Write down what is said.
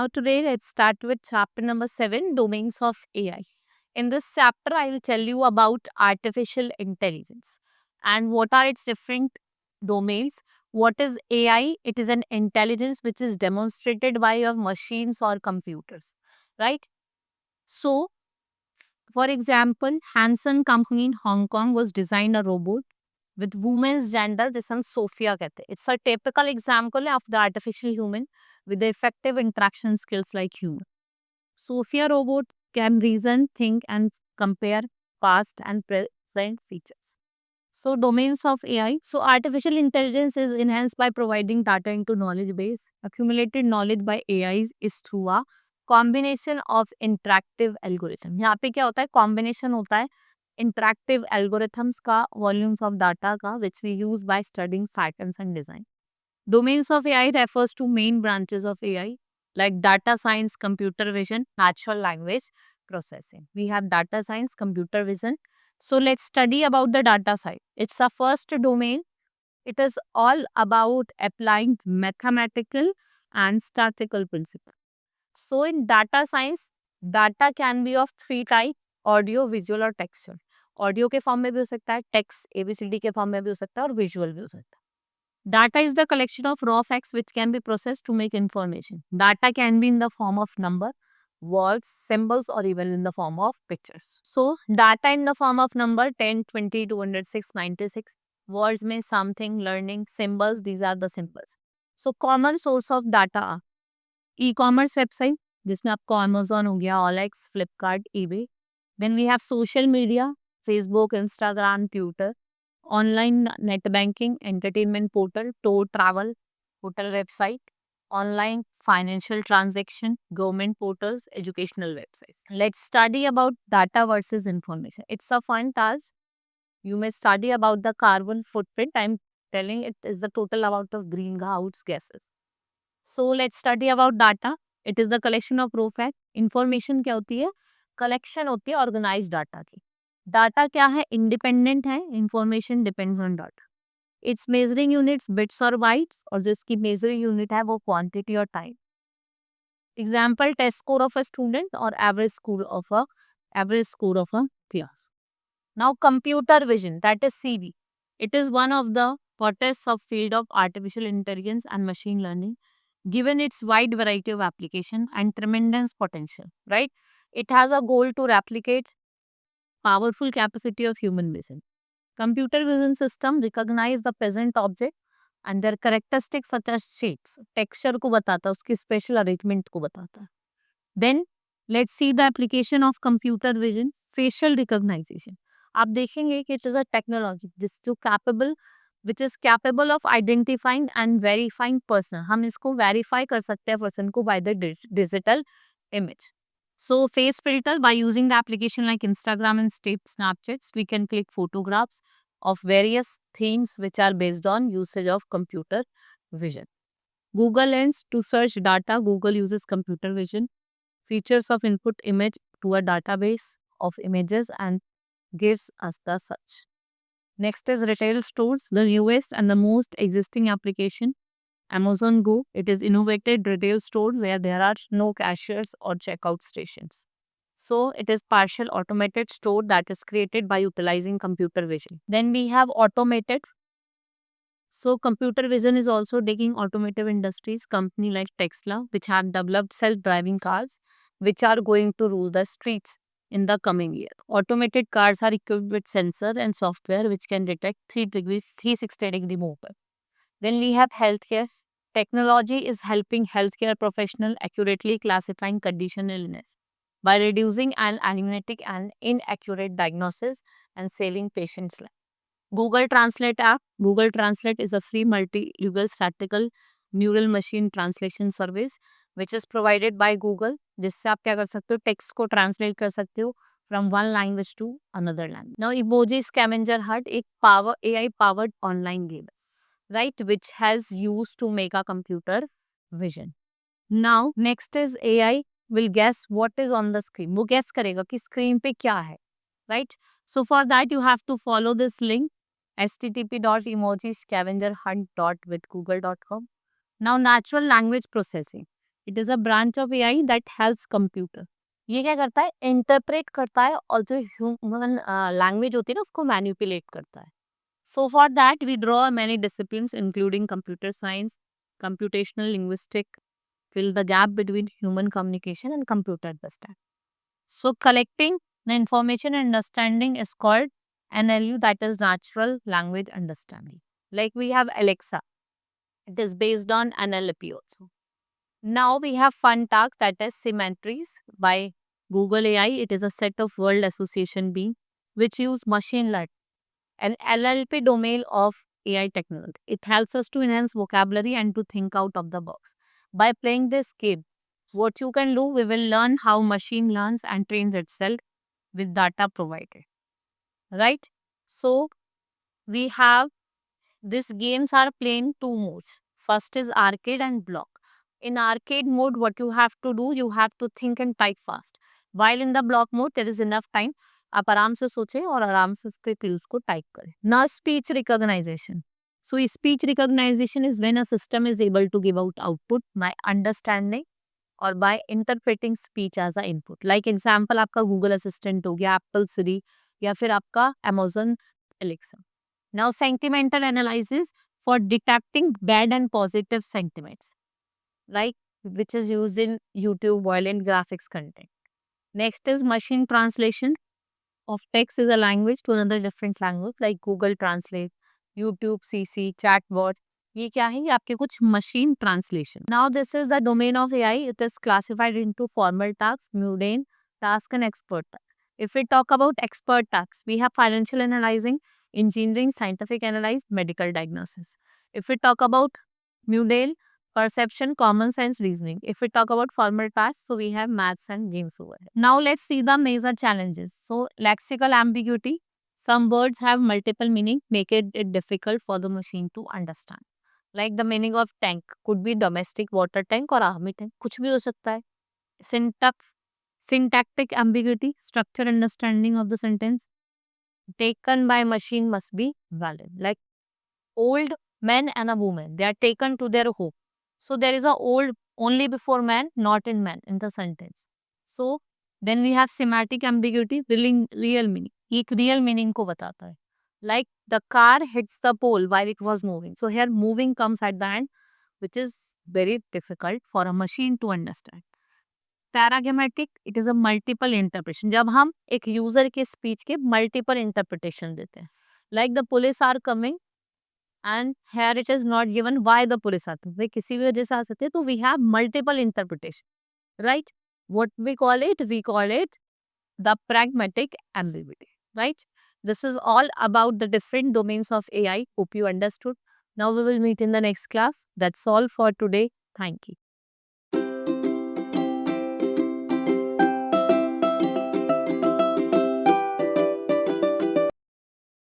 Now today let's start with chapter number 7, domains of AI. In this chapter, I will tell you about artificial intelligence and what are its different domains. What is AI? It is an intelligence which is demonstrated by your machines or computers, right? So, for example, Hanson Company in Hong Kong was designed a robot with women's gender, जिसे हम Sophia कहते हैं. It's a typical example of the artificial human with the effective interaction skills like human. Sophia robot can reason, think, and compare past and present features. So, domains of AI. So, artificial intelligence is enhanced by providing data into knowledge base. Accumulated knowledge by AI is through a combination of interactive algorithm. यहाँ पे क्या होता है? Combination होता है interactive algorithms का, volumes of data का, which we use by studying patterns and design. Domains of AI refers to main branches of AI like data science, computer vision, natural language processing. We have data science, computer vision. So let's study about the data side. It's the first domain. It is all about applying mathematical and statistical principles. So in data science, data can be of three types: audio, visual और textual. Audio के form में भी हो सकता है, text ABCD के form में भी हो सकता है और विजुअल भी हो सकता है. Data is the collection of raw facts which can be processed to make information. Data can be in the form of number, words, symbols, or even in the form of pictures. So, data in the form of number 10, 20, 206, 96. Words में something, learning, symbols, these are the symbols. So, common source of data. E-commerce website, जिसमें आपको Amazon हो गया, OLX, Flipkart, eBay. Then we have social media, Facebook, Instagram, Twitter. Online net banking, entertainment portal, tour travel, hotel website, online financial transaction, government portals, educational websites. Let's study about data versus information. It's a fun task. You may study about the carbon footprint. I'm telling it is the total amount of greenhouse gases. So let's study about data. It is the collection of raw fact. Information क्या होती है? Collection होती है organized data की. Data क्या है? Independent है. Information depends on data. Its measuring units bits और बाइट्स, और जिसकी मेजरिंग यूनिट है वो क्वांटिटी और time. Example, test score of a student और average score of a class. Now computer vision, that is CV. It is one of the hottest subfield of artificial intelligence and machine learning, given its wide variety of application and tremendous potential, right? It has a goal to replicate powerful capacity of human vision. Computer vision system recognize the present object and their characteristics such as shapes, texture को बताता है, उसकी special arrangement को बताता है. Then let's see the application of computer vision, facial recognition. आप देखेंगे कि it is a technology which is capable of identifying and verifying person. हम इसको verify कर सकते हैं person को by the digital image. So face filter, by using the application like Instagram and Snapchats, we can click photographs of various themes which are based on usage of computer vision. Google Lens, to search data, Google uses computer vision. Features of input image to a database of images and gives us the search. Next is retail stores, the newest and the most existing application. Amazon Go, it is innovated retail store where there are no cashiers or checkout stations. So it is partial automated store that is created by utilizing computer vision. Then we have automated. So computer vision is also taking automotive industries, company like Tesla, which have developed self-driving cars, which are going to rule the streets in the coming year. Automated cars are equipped with sensor and software which can detect 360-degree movement. Then we have healthcare. Technology is helping healthcare professional accurately classifying condition illness by reducing and eliminating an inaccurate diagnosis and saving patients' life. Google Translate app. Google Translate is a free multilingual statistical neural machine translation service which is provided by Google, जिससे आप क्या कर सकते हो, text को translate कर सकते हो from one language to another language. Now, Emoji Scavenger Hunt, एक AI powered online game, right, which has used to make a computer vision. Now, next is AI will guess what is on the screen. वो guess करेगा कि screen पे क्या है, right? So, for that you have to follow this link, http://emojiscavengerhunt.withgoogle.com. Now, natural language processing. It is a branch of AI that helps computer. ये क्या करता है? इंटरप्रेट करता है और जो ह्यूमन लैंग्वेज होती है ना उसको मैनिपुलेट करता है. So for that we draw many disciplines including computer science, computational linguistics, fill the gap between human communication and computer understanding. So collecting the information and understanding is called NLU, that is natural language understanding. Like we have Alexa, it is based on NLP also. Now we have fun tasks, that is Symmetries by Google AI. It is a set of world association being which use machine learning, an LLP domain of AI technology. It helps us to enhance vocabulary and to think out of the box. By playing this game, what you can do, we will learn how machine learns and trains itself with data provided. Right? So we have these games are playing two modes. First is arcade and block. In arcade mode, what you have to do, you have to think and type fast. While in the block mode, there is enough time. आप आराम से सोचें और आराम से उसके clues को type करें. Now speech recognition. So speech recognition is when a system is able to give out output by understanding और by interpreting speech as a input. Like example आपका Google Assistant हो गया, Apple Siri या फिर आपका Amazon Alexa. Now sentimental analysis for detecting bad and positive sentiments, like which is used in YouTube violent graphics content. Next is machine translation of text is a language to another different language like Google Translate, YouTube CC, chatbot. ये क्या है? ये आपके कुछ machine translation. Now this is the domain of AI. It is classified into formal tasks, mundane task and expert task. If we talk about expert tasks, we have financial analyzing, engineering, scientific analysis, medical diagnosis. If we talk about mundane, perception, common sense, reasoning. If we talk about formal tasks, so we have maths and games over here. Now let's see the major challenges. So lexical ambiguity. Some words have multiple meaning, make it difficult for the machine to understand. Like the meaning of tank could be domestic water tank or army tank. कुछ भी हो सकता है. Syntactic ambiguity, structure understanding of the sentence taken by machine must be valid. Like old men and a woman, they are taken to their home. So there is a old only before man, not in man in the sentence. So then we have semantic ambiguity, real meaning. ये एक real meaning को बताता है. Like the car hits the pole while it was moving. So here moving comes at the end, which is very difficult for a machine to understand. Pragmatic, it is a multiple interpretation. जब हम एक user के speech के multiple interpretation देते हैं. Like the police are coming and here it is not given why the police आते हैं. वे किसी भी वजह से आ सकते हैं, तो we have multiple interpretation. Right? What we call it? We call it the pragmatic ambiguity. Right? This is all about the different domains of AI. Hope you understood. Now we will meet in the next class. That's all for today. Thank you.